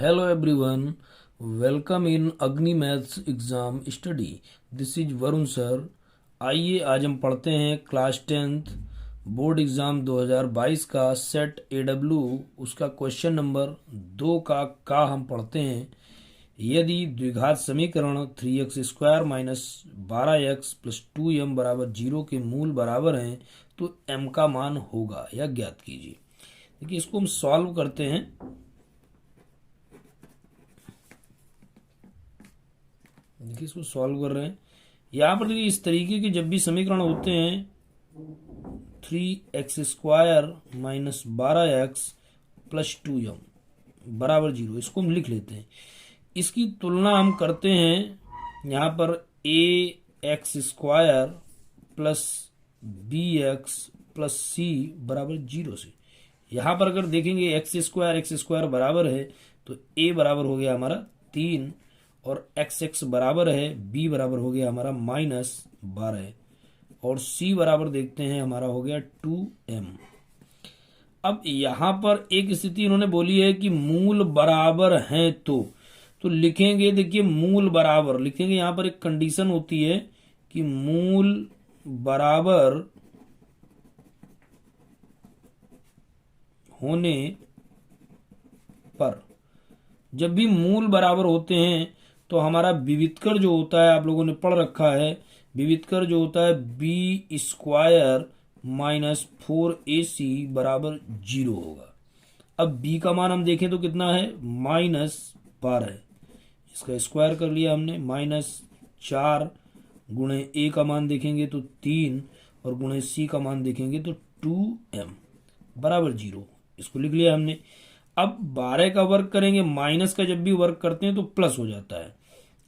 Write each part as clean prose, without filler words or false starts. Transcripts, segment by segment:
Hello everyone, welcome in अग्नि maths exam study. This is Varun sir. आइए आज हम पढ़ते हैं क्लास 10th बोर्ड एग्जाम 2022 का सेट एडब्ल्यू उसका क्वेश्चन नंबर 2 का हम पढ़ते हैं। यदि द्विघात समीकरण 3x² minus 12x plus 2m बराबर 0 के मूल बराबर हैं तो m का मान होगा या ज्ञात कीजिए। देखिए इसको हम सॉल्व करते हैं। देखिए इसको सॉल्व कर रहे हैं। यहाँ पर देखिए इस तरीके के जब भी समीकरण होते हैं 3x² minus 12x plus 2m बराबर 0, इसको हम लिख लेते हैं। इसकी तुलना हम करते हैं यहाँ पर ax² plus bx plus c बराबर 0 से। यहाँ पर अगर देखेंगे x² बराबर है तो a बराबर हो गया हमारा 3 और x बराबर है b बराबर हो गया हमारा -12 और c बराबर देखते हैं हमारा हो गया 2m। अब यहां पर एक स्थिति इन्होंने बोली है कि मूल बराबर हैं तो लिखेंगे। देखिए मूल बराबर लिखेंगे, यहां पर एक कंडीशन होती है कि मूल बराबर होने पर, जब भी मूल बराबर होते हैं तो हमारा विवितकर जो होता है, आप लोगों ने पढ़ रखा है, विवितकर जो होता है b² माइनस 4ac बराबर 0 होगा। अब b का मान हम देखें तो कितना है -12, इसका स्क्वायर कर लिया हमने, -4 गुणे a का मान देखेंगे तो 3 और गुणे c का मान देखेंगे तो 2m बराबर 0, इसको लिख लिया हमने। अब 12 का वर्ग करेंगे, माइनस का जब भी वर्ग करते हैं तो प्लस हो जाता है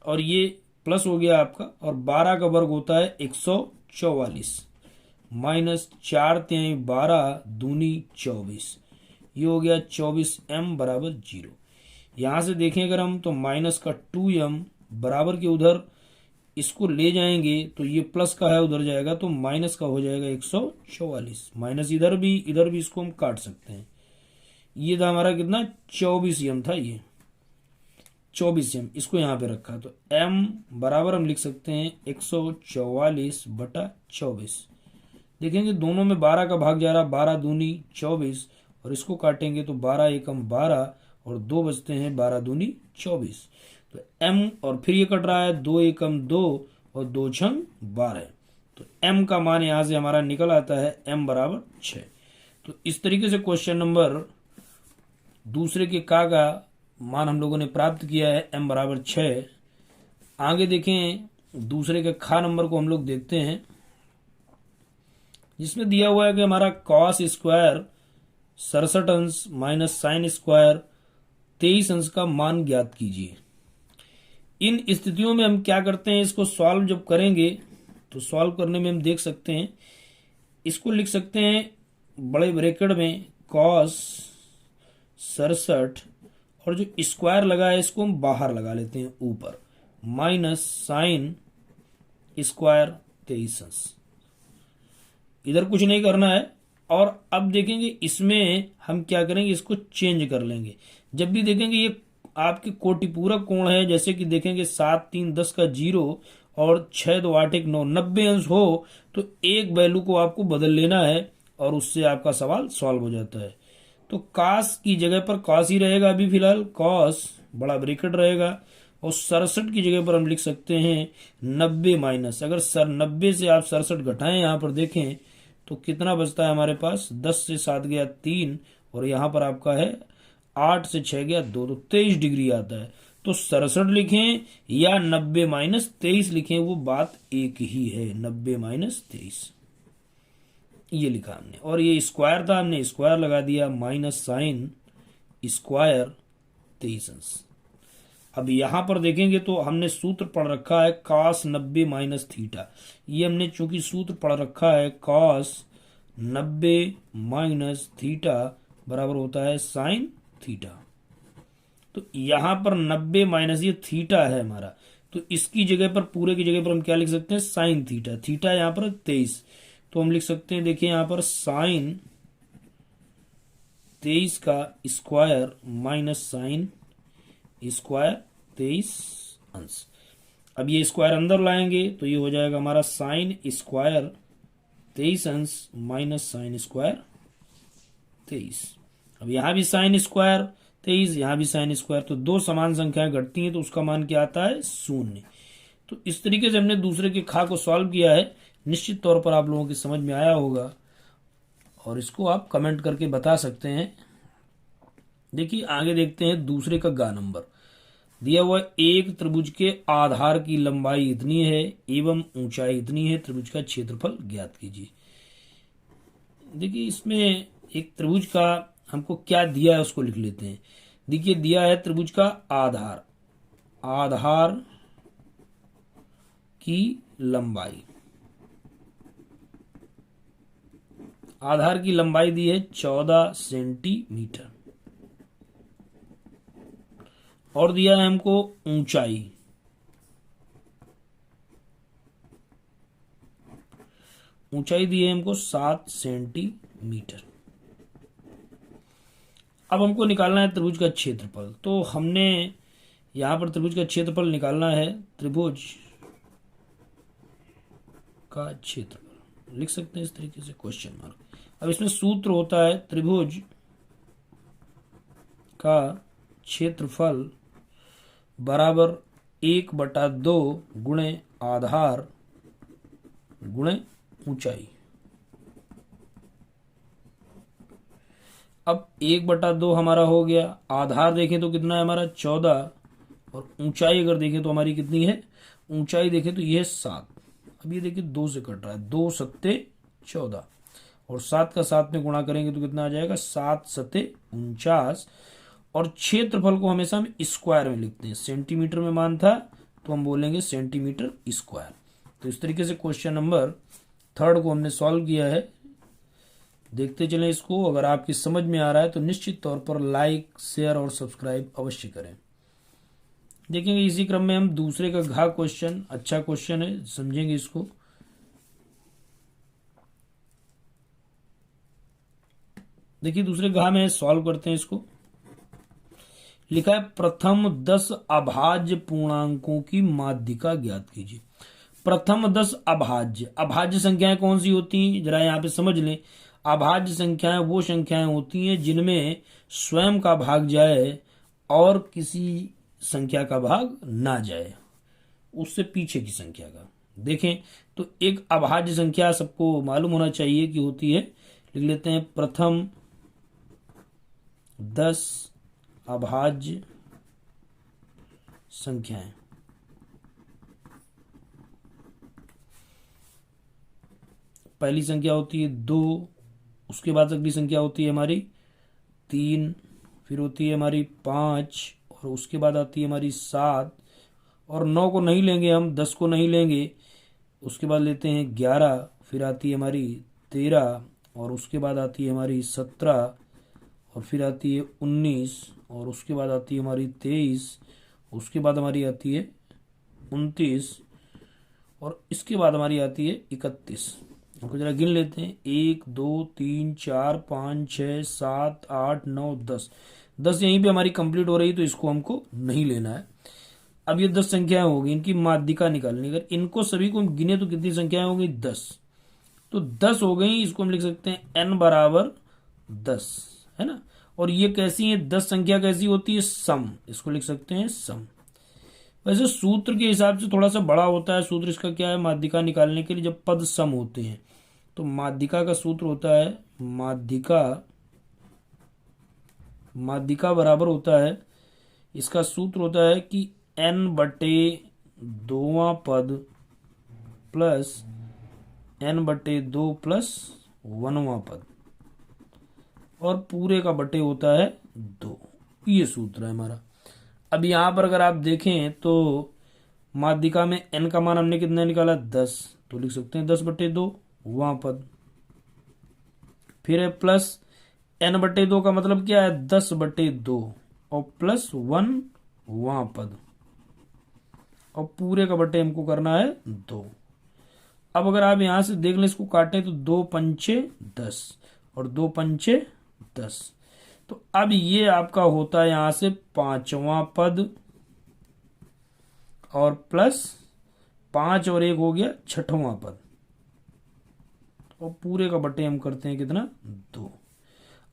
और ये प्लस हो गया आपका, और 12 का वर्ग होता है 144 माइनस 4 तिहाई 12 दूनी 24, ये हो गया 24m बराबर 0। यहां से देखें अगर हम तो माइनस का 2m बराबर के उधर इसको ले जाएंगे तो ये प्लस का है उधर जाएगा तो माइनस का हो जाएगा 144, माइनस इधर भी इसको हम काट सकते हैं। ये था हमारा कितना 24m था, ये 24m, इसको यहाँ पे रखा तो m बराबर हम लिख सकते हैं 144/24। देखेंगे दोनों में 12 का भाग जा रहा, 12 दूनी 24 और इसको काटेंगे तो 12 एकम 12 और 2 बचते हैं, 12 दूनी 24। तो m और फिर ये कट रहा है 2 एकम 2 और 2 छंग 12, तो m का मान यहाँ से हमारा निकल आता है m बराबर 6। तो इस तरीके से क्वेश्चन नंबर दूसरे के का मान हम लोगों ने प्राप्त किया है m बराबर 6। आगे देखें दूसरे के खा नंबर को हम लोग देखते हैं, जिसमें दिया हुआ है कि हमारा cos² 67 अंश माइनस sin² 23 अंश का मान ज्ञात कीजिए। इन स्थितियों में हम क्या करते हैं, इसको सॉल्व जब करेंगे तो सॉल्व करने में हम देख सकते हैं, इसको लिख सकते हैं बड़े ब्रैकेट में cos 67 और जो स्क्वायर लगा है इसको हम बाहर लगा लेते हैं ऊपर, माइनस sin² 23 अंश। इधर कुछ नहीं करना है। और अब देखेंगे इसमें हम क्या करेंगे, इसको चेंज कर लेंगे। जब भी देखेंगे ये आपके कोटिपूरक कोण है, जैसे कि देखेंगे 7 3 10 का 0 और 6 2 8 1 9 90 अंश हो तो एक वैल्यू को आपको बदल लेना है और उससे आपका सवाल सॉल्व हो जाता है। तो cos की जगह पर cos ही रहेगा, अभी फिलहाल cos बड़ा ब्रैकेट रहेगा, और 67 की जगह पर हम लिख सकते हैं 90 माइनस, अगर 90 से आप 67 घटाएं यहाँ पर देखें तो कितना बचता है हमारे पास, 10 से 7 गया 3 और यहाँ पर आपका है 8 से 6 गया 2 तो 23 डिग्री आता है। तो 67 लिखें या 90 माइनस 23 लिखें, वो बात एक ही है, 90 माइनस 23 ये लिखा हमने। और ये स्क्वायर था, हमने स्क्वायर लगा दिया, माइनस sin² 23 अंश। अब यहां पर देखेंगे तो हमने सूत्र पढ़ रखा है cos 90 माइनस थीटा, ये हमने चूंकि सूत्र पढ़ रखा है cos 90 माइनस थीटा बराबर होता है sin थीटा। तो यहां पर 90 माइनस ये थीटा है हमारा, तो इसकी जगह पर पूरे की जगह पर हम क्या लिख सकते हैं sin थीटा, थीटा यहां पर 23 तो हम लिख सकते हैं, देखिए यहां पर sin 23 का स्क्वायर माइनस sin स्क्वायर 23 अंश। अब ये स्क्वायर अंदर लाएंगे तो ये हो जाएगा हमारा साइन स्क्वायर 23 अंश माइनस साइन स्क्वायर 23। अब यहाँ भी साइन स्क्वायर 23, यहाँ भी साइन स्क्वायर, तो दो समान संख्याएं घटती हैं तो उसका मान क्या आता है? शून्य। तो इस तरीके से हमने दूसरे के खा को सॉल्व किया है। निश्चित तौर पर आप लोगों की समझ में आया होगा और इसको आप कमेंट करके बता सकते हैं। देखिए आगे देखते हैं दूसरे का गा नंबर। दिया हुआ एक त्रिभुज के आधार की लंबाई इतनी है एवं ऊंचाई इतनी है, त्रिभुज का क्षेत्रफल ज्ञात कीजिए। देखिए इसमें एक त्रिभुज का हमको क्या दिया है उसको लिख लेते हैं। देखिए दिया है त्रिभुज का आधार, आधार की लंबाई, आधार की लंबाई दी है 14 सेंटीमीटर और दिया है हमको ऊंचाई, ऊंचाई दी है हमको 7 सेंटीमीटर। अब हमको निकालना है त्रिभुज का क्षेत्रफल। तो हमने यहां पर त्रिभुज का क्षेत्रफल निकालना है, त्रिभुज का क्षेत्रफल लिख सकते हैं इस तरीके से क्वेश्चन मार्क। अब इसमें सूत्र होता है त्रिभुज का क्षेत्रफल बराबर 1/2 गुणे आधार गुणे ऊंचाई। अब 1/2 हमारा हो गया, आधार देखें तो कितना है हमारा 14 और ऊंचाई अगर देखें तो हमारी कितनी है? ऊंचाई देखें तो ये है 7। अब ये देखिए 2 से कट रहा है, 2 सत्ते 14 और 7 का 7 में गुणा करेंगे तो कितना आ जाएगा? 7 सत्ते 49। और क्षेत्रफल को हमेशा हम स्क्वायर में लिखते हैं, सेंटीमीटर में मान था तो हम बोलेंगे सेंटीमीटर स्क्वायर। तो इस तरीके से क्वेश्चन नंबर 3 को हमने सॉल्व किया है। देखते चलें इसको। अगर आपकी समझ में आ रहा है तो निश्चित तौर पर लाइक, शेयर और सब्सक्राइब अवश्य करें। देखेंगे इसी क्रम में हम दूसरे का घा क्वेश्चन, अच्छा क्वेश्चन है, समझेंगे इसको। देखिए दूसरे घा में सॉल्व करते हैं इसको। लिखा है प्रथम 10 अभाज्य पूर्णांकों की माध्यिका ज्ञात कीजिए। प्रथम 10 अभाज्य, अभाज्य संख्याएं कौन सी होती हैं? जरा यहां पे समझ लें। अभाज्य संख्याएं वो संख्याएं होती हैं जिनमें स्वयं का भाग जाए और किसी संख्या का भाग ना जाए, उससे पीछे की संख्या का। देखें तो एक अभाज्य संख्या सबको मालूम होना चाहिए कि होती है, लिख लेते हैं प्रथम 10 अभाज्य संख्याएं। पहली संख्या होती है 2, उसके बाद अगली संख्या होती है हमारी 3, फिर होती है हमारी 5 और उसके बाद आती है हमारी 7 और 9 को नहीं लेंगे हम, 10 को नहीं लेंगे, उसके बाद लेते हैं 11, फिर आती है हमारी 13 और उसके बाद आती है हमारी 17 और फिर आती है 19 और उसके बाद आती है हमारी 23, उसके बाद हमारी आती है 29 और इसके बाद हमारी आती है 31। हमको जरा गिन लेते हैं, 1 2 3 4 5 6 7 8 9 10। 10 यहीं पे हमारी कंप्लीट हो रही तो इसको हमको नहीं लेना है। अब ये 10 संख्याएं होगी, इनकी माध्यिका निकालनी। अगर इनको सभी को हम गिने तो कितनी संख्याएं होंगी? 10। तो 10 हो गई, इसको हम लिख सकते हैं n बराबर 10, है ना। और ये कैसी है? 10 संख्या कैसी होती है? सम, इसको लिख सकते हैं सम। वैसे सूत्र के हिसाब से थोड़ा सा बड़ा होता है सूत्र इसका। क्या है? माध्यिका निकालने के लिए जब पद सम होते हैं तो माध्यिका का सूत्र होता है, माध्यिका बराबर होता है, इसका सूत्र होता है कि n/2 पद प्लस n/2 प्लस 1वां पद और पूरे का बटे होता है 2। ये सूत्र है हमारा। अब यहां पर अगर आप देखें तो माध्यिका में n का मान हमने कितना निकाला? 10, तो लिख सकते हैं 10/2 वहां पद। फिर है प्लस n/2 का मतलब क्या है? 10/2 और प्लस 1 वहां पद और पूरे का बटे हमको करना है 2। अब अगर आप यहां से देख लें, इसको काटें तो 2 पंचे 10 और 2 पंचे 10। तो अब ये आपका होता है यहां से 5वां पद और प्लस 5 और 1 हो गया 6वां पद, और पूरे का बटे हम करते हैं कितना 2।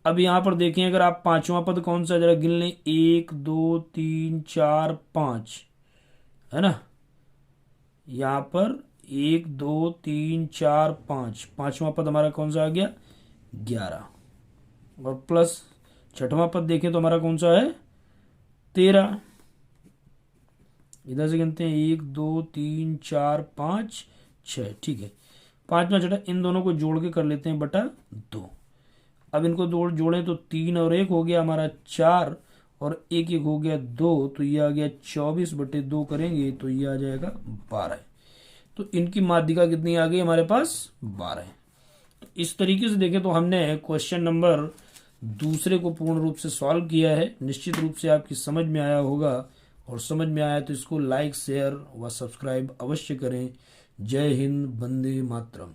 अब यहां पर देखें अगर आप 5वां पद कौन सा जरा गिन लें, 1 2 3 4 5 है ना, यहां पर 1 2 3 4 5, 5वां पद हमारा कौन सा आ गया 11, और प्लस 6वां पद देखें तो हमारा कौन सा है 13। इधर से गिनते हैं 1 2 3 4 5 6, ठीक है। 5वां 6 इन दोनों को जोड़ के कर लेते हैं बटा 2। अब इनको जोड़ें तो 3 और 1 हो गया हमारा 4, और 1 1 हो गया 2, तो ये आ गया 24 बटे 2 करेंगे तो ये आ जाएगा 12। तो इनकी माध्यिका कितनी आ गई हमारे पास 12। तो इस तरीके से देखें तो हमने क्वेश्चन नंबर दूसरे को पूर्ण रूप से सॉल्व किया है। निश्चित रूप से आपकी समझ में आया होगा, और समझ में आया तो इसको लाइक शेयर व सब्सक्राइब अवश्य करें। जय हिंद, वंदे मातरम।